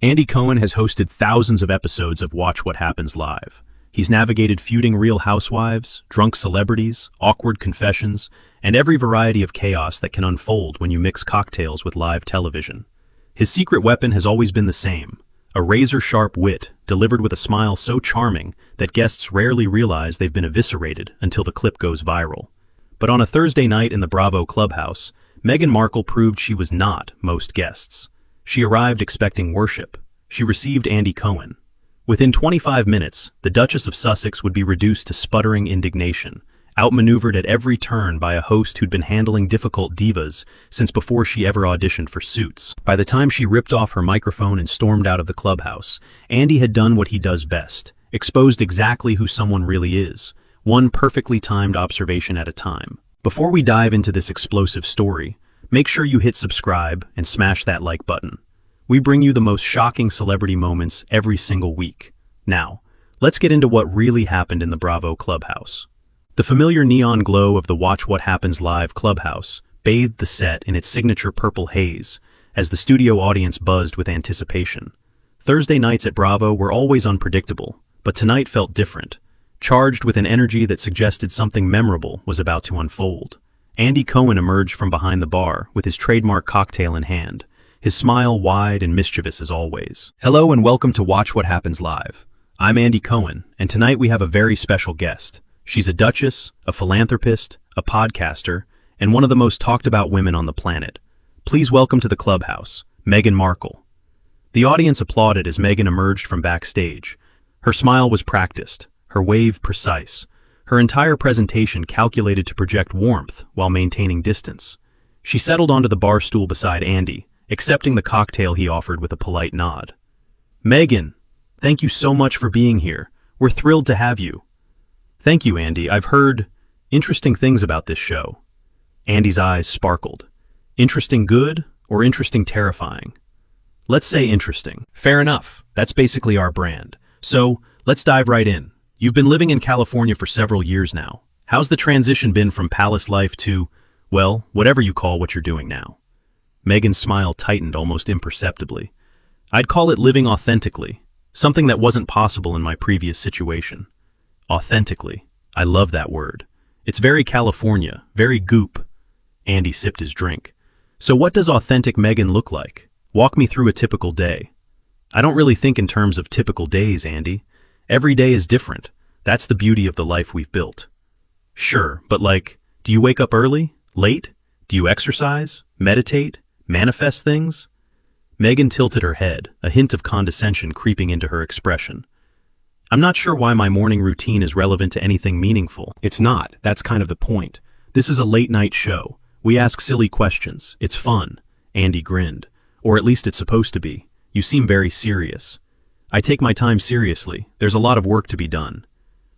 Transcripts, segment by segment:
Andy Cohen has hosted thousands of episodes of Watch What Happens Live. He's navigated feuding Real Housewives, drunk celebrities, awkward confessions, and every variety of chaos that can unfold when you mix cocktails with live television. His secret weapon has always been the same, a razor-sharp wit delivered with a smile so charming that guests rarely realize they've been eviscerated until the clip goes viral. But on a Thursday night in the Bravo clubhouse, Meghan Markle proved she was not most guests. She arrived expecting worship. She received Andy Cohen. Within 25 minutes, the Duchess of Sussex would be reduced to sputtering indignation, outmaneuvered at every turn by a host who'd been handling difficult divas since before she ever auditioned for Suits. By the time she ripped off her microphone and stormed out of the clubhouse, Andy had done what he does best, exposed exactly who someone really is, one perfectly timed observation at a time. Before we dive into this explosive story, make sure you hit subscribe and smash that like button. We bring you the most shocking celebrity moments every single week. Now, let's get into what really happened in the Bravo clubhouse. The familiar neon glow of the Watch What Happens Live clubhouse bathed the set in its signature purple haze as the studio audience buzzed with anticipation. Thursday nights at Bravo were always unpredictable, but tonight felt different, charged with an energy that suggested something memorable was about to unfold. Andy Cohen emerged from behind the bar with his trademark cocktail in hand, his smile wide and mischievous as always. Hello and welcome to Watch What Happens Live. I'm Andy Cohen, and tonight we have a very special guest. She's a duchess, a philanthropist, a podcaster, and one of the most talked about women on the planet. Please welcome to the clubhouse, Meghan Markle. The audience applauded as Meghan emerged from backstage. Her smile was practiced, her wave precise, her entire presentation calculated to project warmth while maintaining distance. She settled onto the bar stool beside Andy, accepting the cocktail he offered with a polite nod. Meghan, thank you so much for being here. We're thrilled to have you. Thank you, Andy. I've heard interesting things about this show. Andy's eyes sparkled. Interesting good or interesting terrifying? Let's say interesting. Fair enough. That's basically our brand. So, let's dive right in. You've been living in California for several years now. How's the transition been from palace life to, well, whatever you call what you're doing now? Meghan's smile tightened almost imperceptibly. I'd call it living authentically, something that wasn't possible in my previous situation. Authentically. I love that word. It's very California, very goop. Andy sipped his drink. So what does authentic Meghan look like? Walk me through a typical day. I don't really think in terms of typical days, Andy. Every day is different. That's the beauty of the life we've built. Sure, but do you wake up early? Late? Do you exercise? Meditate? Manifest things? Meghan tilted her head, a hint of condescension creeping into her expression. I'm not sure why my morning routine is relevant to anything meaningful. It's not. That's kind of the point. This is a late-night show. We ask silly questions. It's fun. Andy grinned. Or at least it's supposed to be. You seem very serious. I take my time seriously. There's a lot of work to be done.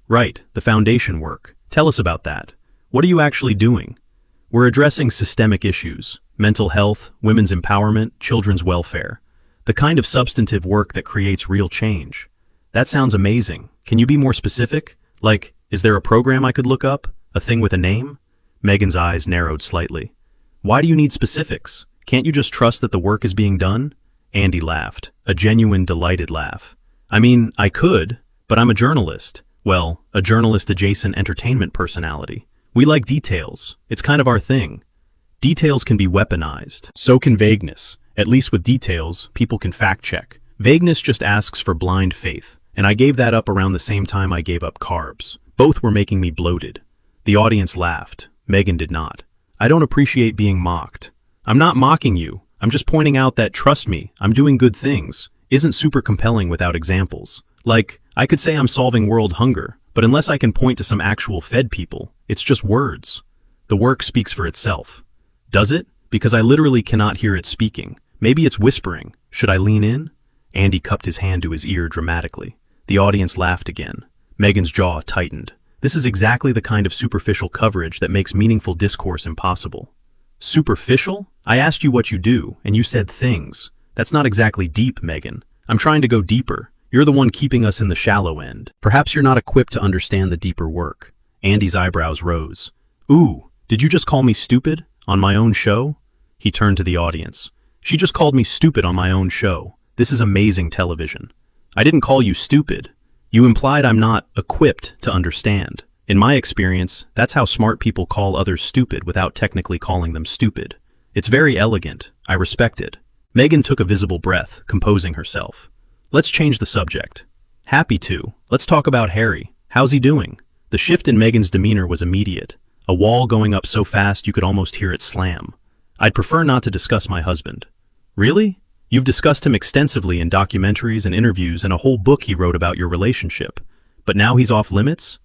Right, the foundation work. Tell us about that. What are you actually doing? We're addressing systemic issues, mental health, women's empowerment, children's welfare. The kind of substantive work that creates real change. That sounds amazing. Can you be more specific? Is there a program I could look up? A thing with a name? Meghan's eyes narrowed slightly. Why do you need specifics? Can't you just trust that the work is being done? Andy laughed, a genuine, delighted laugh. I mean, I could, but I'm a journalist. Well, a journalist-adjacent entertainment personality. We like details. It's kind of our thing. Details can be weaponized. So can vagueness. At least with details, people can fact-check. Vagueness just asks for blind faith, and I gave that up around the same time I gave up carbs. Both were making me bloated. The audience laughed. Meghan did not. I don't appreciate being mocked. I'm not mocking you. I'm just pointing out that, trust me, I'm doing good things, isn't super compelling without examples. I could say I'm solving world hunger, but unless I can point to some actual fed people, it's just words. The work speaks for itself. Does it? Because I literally cannot hear it speaking. Maybe it's whispering. Should I lean in? Andy cupped his hand to his ear dramatically. The audience laughed again. Meghan's jaw tightened. This is exactly the kind of superficial coverage that makes meaningful discourse impossible. Superficial? I asked you what you do, and you said things. That's not exactly deep, Meghan. I'm trying to go deeper. You're the one keeping us in the shallow end. Perhaps you're not equipped to understand the deeper work. Andy's eyebrows rose. Ooh, did you just call me stupid? On my own show? He turned to the audience. She just called me stupid on my own show. This is amazing television. I didn't call you stupid. You implied I'm not equipped to understand. In my experience, that's how smart people call others stupid without technically calling them stupid. It's very elegant. I respect it. Meghan took a visible breath, composing herself. Let's change the subject. Happy to. Let's talk about Harry. How's he doing? The shift in Meghan's demeanor was immediate. A wall going up so fast you could almost hear it slam. I'd prefer not to discuss my husband. Really? You've discussed him extensively in documentaries and interviews and a whole book he wrote about your relationship. But now he's off limits?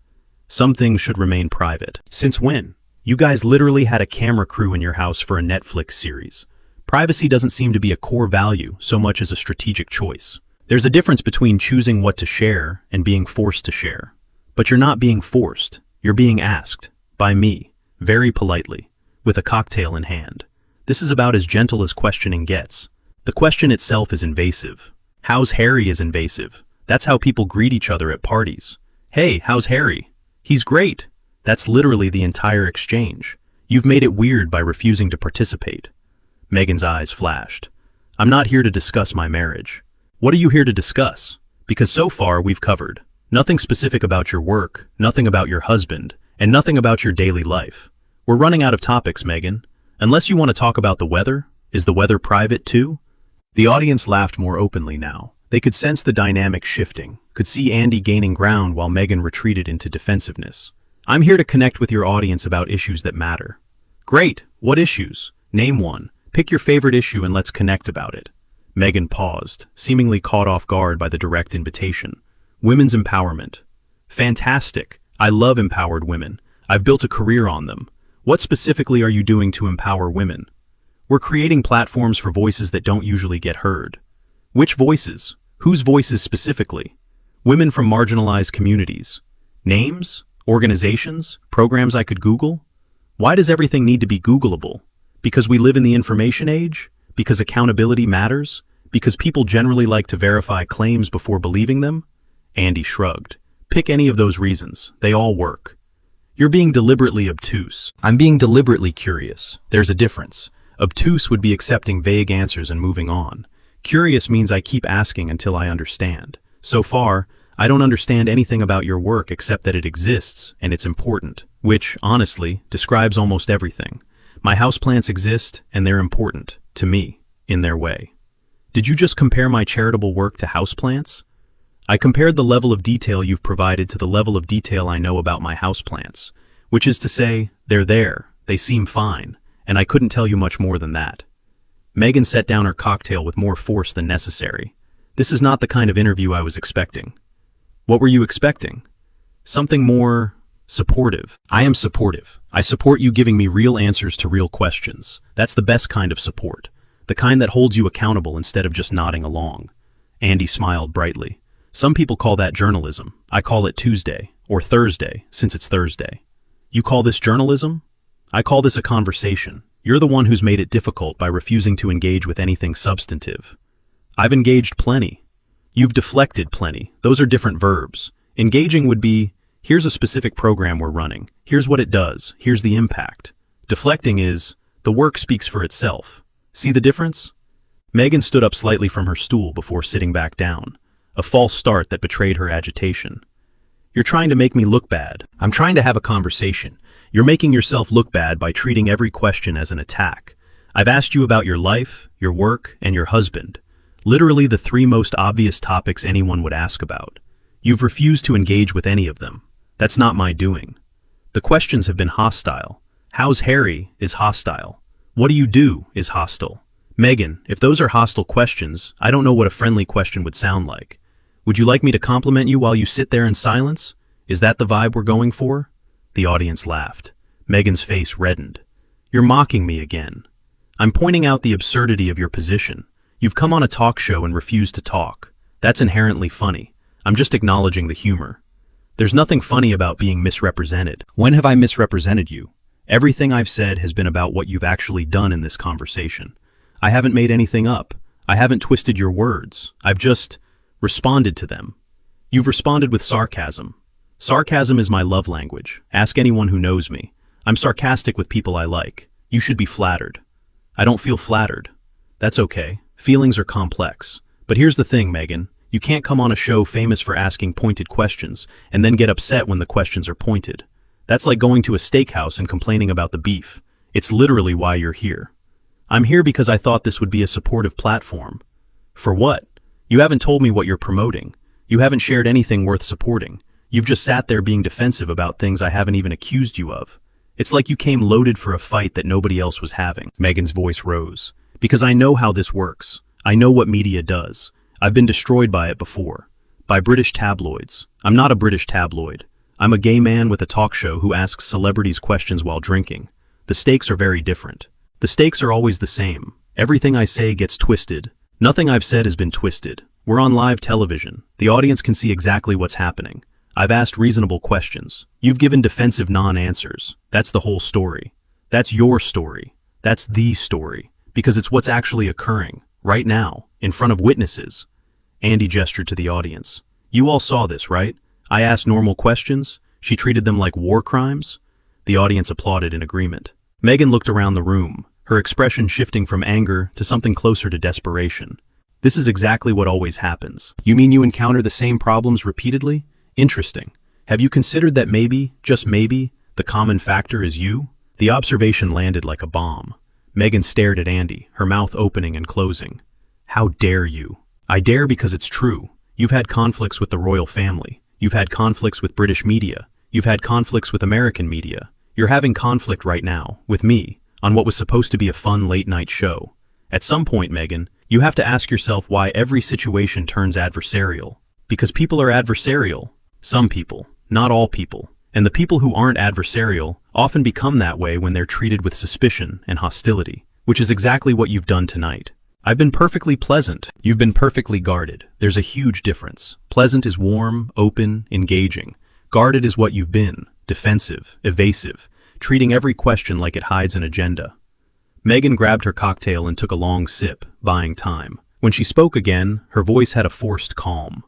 Some things should remain private. Since when? You guys literally had a camera crew in your house for a Netflix series. Privacy doesn't seem to be a core value so much as a strategic choice. There's a difference between choosing what to share and being forced to share. But you're not being forced. You're being asked. By me. Very politely. With a cocktail in hand. This is about as gentle as questioning gets. The question itself is invasive. How's Harry is invasive. That's how people greet each other at parties. Hey, how's Harry? He's great. That's literally the entire exchange. You've made it weird by refusing to participate. Meghan's eyes flashed. I'm not here to discuss my marriage. What are you here to discuss? Because so far we've covered. Nothing specific about your work, nothing about your husband, and nothing about your daily life. We're running out of topics, Meghan. Unless you want to talk about the weather? Is the weather private too? The audience laughed more openly now. They could sense the dynamic shifting, could see Andy gaining ground while Meghan retreated into defensiveness. I'm here to connect with your audience about issues that matter. Great, what issues? Name one. Pick your favorite issue and let's connect about it. Meghan paused, seemingly caught off guard by the direct invitation. Women's empowerment. Fantastic. I love empowered women. I've built a career on them. What specifically are you doing to empower women? We're creating platforms for voices that don't usually get heard. Which voices? Whose voices specifically? Women from marginalized communities. Names? Organizations? Programs I could Google? Why does everything need to be Googleable? Because we live in the information age? Because accountability matters? Because people generally like to verify claims before believing them? Andy shrugged. Pick any of those reasons. They all work. You're being deliberately obtuse. I'm being deliberately curious. There's a difference. Obtuse would be accepting vague answers and moving on. Curious means I keep asking until I understand. So far, I don't understand anything about your work except that it exists and it's important, which, honestly, describes almost everything. My houseplants exist and they're important, to me, in their way. Did you just compare my charitable work to houseplants? I compared the level of detail you've provided to the level of detail I know about my houseplants, which is to say, they're there, they seem fine, and I couldn't tell you much more than that. Meghan set down her cocktail with more force than necessary. This is not the kind of interview I was expecting. What were you expecting? Something more supportive. I am supportive. I support you giving me real answers to real questions. That's the best kind of support. The kind that holds you accountable instead of just nodding along. Andy smiled brightly. Some people call that journalism. I call it Tuesday, or Thursday, since it's Thursday. You call this journalism? I call this a conversation. You're the one who's made it difficult by refusing to engage with anything substantive. I've engaged plenty. You've deflected plenty. Those are different verbs. Engaging would be, here's a specific program we're running. Here's what it does. Here's the impact. Deflecting is, the work speaks for itself. See the difference? Meghan stood up slightly from her stool before sitting back down. A false start that betrayed her agitation. You're trying to make me look bad. I'm trying to have a conversation. You're making yourself look bad by treating every question as an attack. I've asked you about your life, your work, and your husband. Literally the three most obvious topics anyone would ask about. You've refused to engage with any of them. That's not my doing. The questions have been hostile. How's Harry is hostile. What do you do is hostile. Meghan, if those are hostile questions, I don't know what a friendly question would sound like. Would you like me to compliment you while you sit there in silence? Is that the vibe we're going for? The audience laughed. Meghan's face reddened. You're mocking me again. I'm pointing out the absurdity of your position. You've come on a talk show and refused to talk. That's inherently funny. I'm just acknowledging the humor. There's nothing funny about being misrepresented. When have I misrepresented you? Everything I've said has been about what you've actually done in this conversation. I haven't made anything up. I haven't twisted your words. I've just responded to them. You've responded with sarcasm. Sarcasm is my love language. Ask anyone who knows me. I'm sarcastic with people I like. You should be flattered. I don't feel flattered. That's okay. Feelings are complex. But here's the thing, Meghan. You can't come on a show famous for asking pointed questions and then get upset when the questions are pointed. That's like going to a steakhouse and complaining about the beef. It's literally why you're here. I'm here because I thought this would be a supportive platform. For what? You haven't told me what you're promoting. You haven't shared anything worth supporting. You've just sat there being defensive about things I haven't even accused you of. It's like you came loaded for a fight that nobody else was having. Meghan's voice rose. Because I know how this works. I know what media does. I've been destroyed by it before. By British tabloids. I'm not a British tabloid. I'm a gay man with a talk show who asks celebrities questions while drinking. The stakes are very different. The stakes are always the same. Everything I say gets twisted. Nothing I've said has been twisted. We're on live television. The audience can see exactly what's happening. I've asked reasonable questions. You've given defensive non-answers. That's the whole story. That's your story. That's the story. Because it's what's actually occurring, right now, in front of witnesses. Andy gestured to the audience. You all saw this, right? I asked normal questions. She treated them like war crimes. The audience applauded in agreement. Meghan looked around the room, her expression shifting from anger to something closer to desperation. This is exactly what always happens. You mean you encounter the same problems repeatedly? Interesting. Have you considered that maybe, just maybe, the common factor is you? The observation landed like a bomb. Meghan stared at Andy, her mouth opening and closing. How dare you? I dare because it's true. You've had conflicts with the royal family. You've had conflicts with British media. You've had conflicts with American media. You're having conflict right now, with me, on what was supposed to be a fun late-night show. At some point, Meghan, you have to ask yourself why every situation turns adversarial. Because people are adversarial. Some people, not all people. And the people who aren't adversarial often become that way when they're treated with suspicion and hostility, which is exactly what you've done tonight. I've been perfectly pleasant. You've been perfectly guarded. There's a huge difference. Pleasant is warm, open, engaging. Guarded is what you've been, defensive, evasive, treating every question like it hides an agenda. Meghan grabbed her cocktail and took a long sip, buying time. When she spoke again, her voice had a forced calm.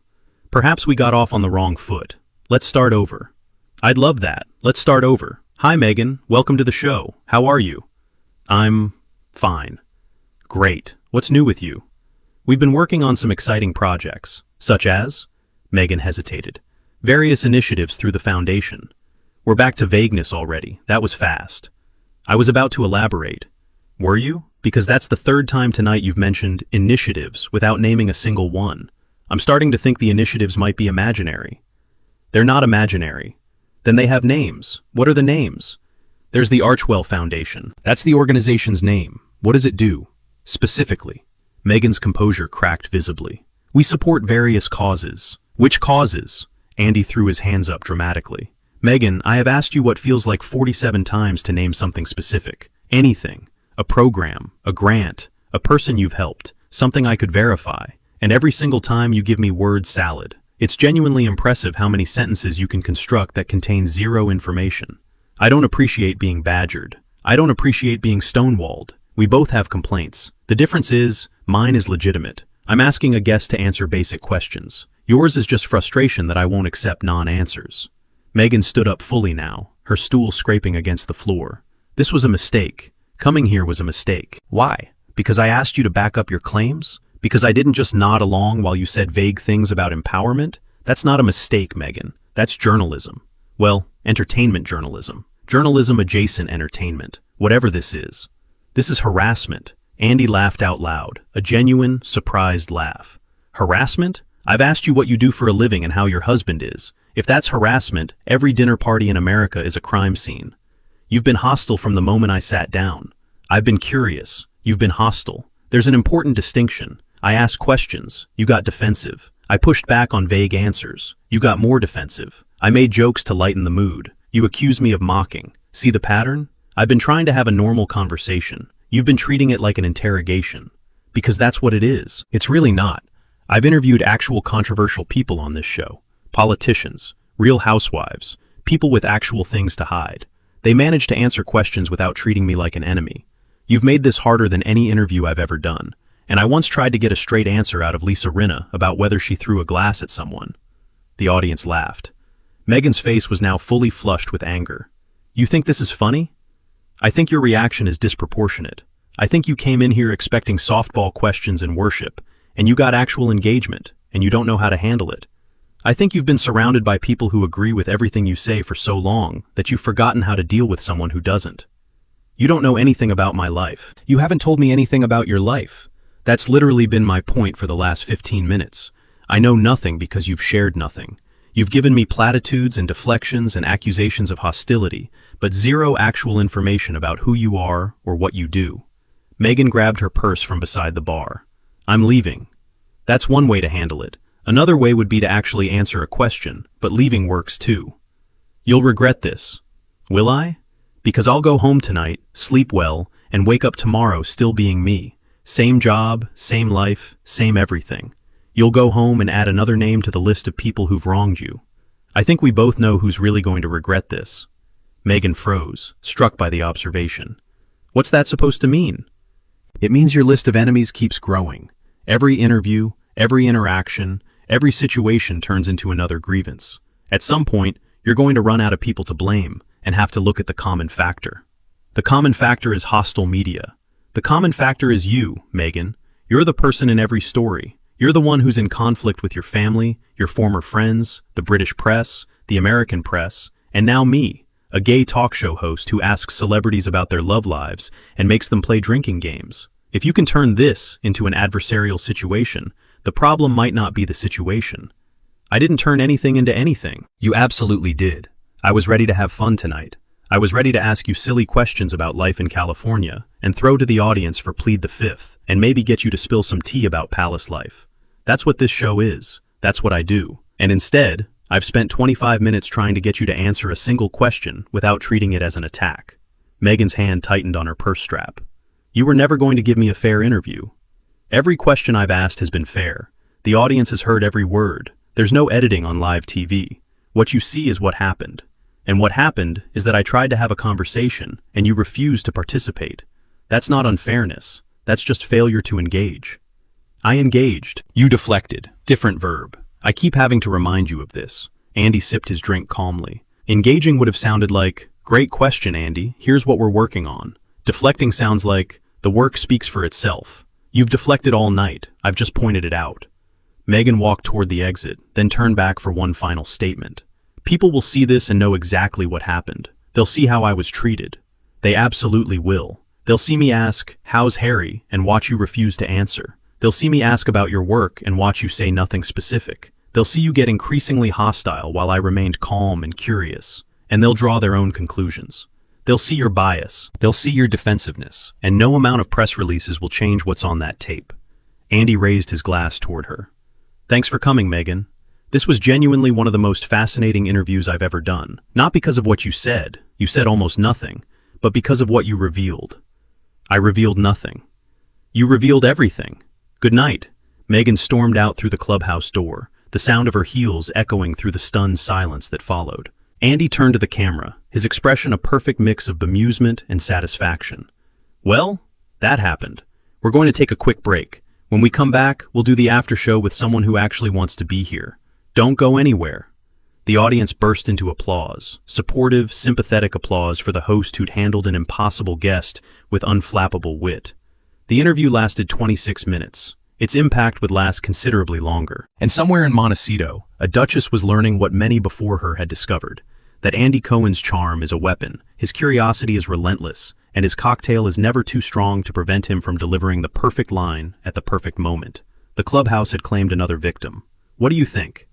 Perhaps we got off on the wrong foot. Let's start over. I'd love that. Let's start over. Hi, Meghan. Welcome to the show. How are you? I'm fine. Great. What's new with you? We've been working on some exciting projects, such as? Meghan hesitated. Various initiatives through the foundation. We're back to vagueness already. That was fast. I was about to elaborate. Were you? Because that's the third time tonight you've mentioned initiatives without naming a single one. I'm starting to think the initiatives might be imaginary. They're not imaginary. Then they have names. What are the names? There's the Archwell Foundation. That's the organization's name. What does it do? Specifically. Meghan's composure cracked visibly. We support various causes. Which causes? Andy threw his hands up dramatically. Meghan, I have asked you what feels like 47 times to name something specific. Anything. A program, a grant, a person you've helped, something I could verify. And every single time you give me word salad. It's genuinely impressive how many sentences you can construct that contain zero information. I don't appreciate being badgered. I don't appreciate being stonewalled. We both have complaints. The difference is, mine is legitimate. I'm asking a guest to answer basic questions. Yours is just frustration that I won't accept non-answers. Meghan stood up fully now, her stool scraping against the floor. This was a mistake. Coming here was a mistake. Why? Because I asked you to back up your claims? Because I didn't just nod along while you said vague things about empowerment? That's not a mistake, Meghan. That's journalism. Well, entertainment journalism. Journalism-adjacent entertainment. Whatever this is. This is harassment. Andy laughed out loud, a genuine, surprised laugh. Harassment? I've asked you what you do for a living and how your husband is. If that's harassment, every dinner party in America is a crime scene. You've been hostile from the moment I sat down. I've been curious. You've been hostile. There's an important distinction. I asked questions. You got defensive. I pushed back on vague answers. You got more defensive. I made jokes to lighten the mood. You accused me of mocking. See the pattern? I've been trying to have a normal conversation. You've been treating it like an interrogation. Because that's what it is. It's really not. I've interviewed actual controversial people on this show. Politicians, real housewives, people with actual things to hide. They managed to answer questions without treating me like an enemy. You've made this harder than any interview I've ever done. And I once tried to get a straight answer out of Lisa Rinna about whether she threw a glass at someone. The audience laughed. Meghan's face was now fully flushed with anger. You think this is funny? I think your reaction is disproportionate. I think you came in here expecting softball questions and worship, and you got actual engagement, and you don't know how to handle it. I think you've been surrounded by people who agree with everything you say for so long that you've forgotten how to deal with someone who doesn't. You don't know anything about my life. You haven't told me anything about your life. That's literally been my point for the last 15 minutes. I know nothing because you've shared nothing. You've given me platitudes and deflections and accusations of hostility, but zero actual information about who you are or what you do. Meghan grabbed her purse from beside the bar. I'm leaving. That's one way to handle it. Another way would be to actually answer a question, but leaving works too. You'll regret this. Will I? Because I'll go home tonight, sleep well, and wake up tomorrow still being me. Same job, same life, same everything. You'll go home and add another name to the list of people who've wronged you. I think we both know who's really going to regret this. Meghan froze, struck by the observation. What's that supposed to mean? It means your list of enemies keeps growing. Every interview, every interaction, every situation turns into another grievance. At some point, you're going to run out of people to blame and have to look at the common factor. The common factor is hostile media. The common factor is you, Meghan. You're the person in every story. You're the one who's in conflict with your family, your former friends, the British press, the American press, and now me, a gay talk show host who asks celebrities about their love lives and makes them play drinking games. If you can turn this into an adversarial situation, the problem might not be the situation. I didn't turn anything into anything. You absolutely did. I was ready to have fun tonight. I was ready to ask you silly questions about life in California and throw to the audience for Plead the Fifth and maybe get you to spill some tea about palace life. That's what this show is. That's what I do. And instead, I've spent 25 minutes trying to get you to answer a single question without treating it as an attack. Meghan's hand tightened on her purse strap. You were never going to give me a fair interview. Every question I've asked has been fair. The audience has heard every word. There's no editing on live TV. What you see is what happened. And what happened is that I tried to have a conversation and you refused to participate. That's not unfairness. That's just failure to engage. I engaged. You deflected. Different verb. I keep having to remind you of this. Andy sipped his drink calmly. Engaging would have sounded like, great question, Andy. Here's what we're working on. Deflecting sounds like, the work speaks for itself. You've deflected all night. I've just pointed it out. Meghan walked toward the exit, then turned back for one final statement. People will see this and know exactly what happened. They'll see how I was treated. They absolutely will. They'll see me ask, how's Harry, and watch you refuse to answer. They'll see me ask about your work and watch you say nothing specific. They'll see you get increasingly hostile while I remained calm and curious, and they'll draw their own conclusions. They'll see your bias. They'll see your defensiveness, and no amount of press releases will change what's on that tape. Andy raised his glass toward her. Thanks for coming, Meghan. This was genuinely one of the most fascinating interviews I've ever done. Not because of what you said almost nothing, but because of what you revealed. I revealed nothing. You revealed everything. Good night. Meghan stormed out through the clubhouse door, the sound of her heels echoing through the stunned silence that followed. Andy turned to the camera, his expression a perfect mix of bemusement and satisfaction. Well, that happened. We're going to take a quick break. When we come back, we'll do the after show with someone who actually wants to be here. Don't go anywhere. The audience burst into applause, supportive, sympathetic applause for the host who'd handled an impossible guest with unflappable wit. The interview lasted 26 minutes. Its impact would last considerably longer. And somewhere in Montecito, a duchess was learning what many before her had discovered, that Andy Cohen's charm is a weapon, his curiosity is relentless, and his cocktail is never too strong to prevent him from delivering the perfect line at the perfect moment. The clubhouse had claimed another victim. What do you think?